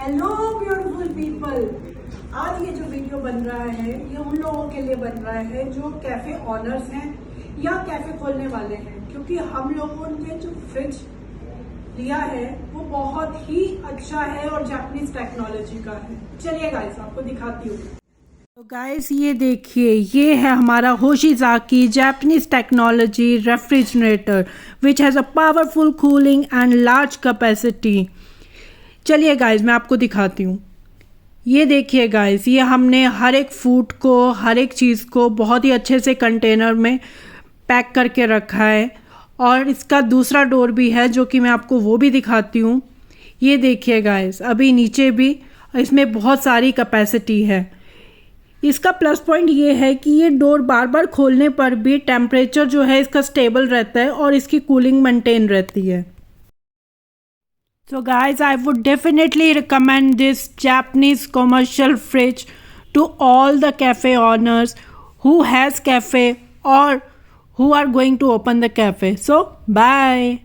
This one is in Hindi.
हेलो ब्यूटीफुल पीपल, आज ये जो वीडियो बन रहा है ये उन लोगों के लिए बन रहा है जो कैफे ऑनर्स हैं या कैफे खोलने वाले हैं, क्योंकि हम लोगों ने जो फ्रिज लिया है वो बहुत ही अच्छा है और जापानीज टेक्नोलॉजी का है। चलिए गाइस आपको दिखाती हूँ। तो गाइस ये देखिए, ये है हमारा Hoshizaki Japanese technology refrigerator which has a powerful cooling and large capacity. चलिए गाइस मैं आपको दिखाती हूँ। ये देखिए गाइस, ये हमने हर एक फूड को, हर एक चीज़ को बहुत ही अच्छे से कंटेनर में पैक करके रखा है। और इसका दूसरा डोर भी है जो कि मैं आपको वो भी दिखाती हूँ। ये देखिए गाइस, अभी नीचे भी इसमें बहुत सारी कैपेसिटी है। इसका प्लस पॉइंट ये है कि ये डोर बार बार खोलने पर भी टेम्परेचर जो है इसका स्टेबल रहता है और इसकी कूलिंग मेंटेन रहती है। So guys, I would definitely recommend this Japanese commercial fridge to all the cafe owners who has cafe or who are going to open the cafe. So bye.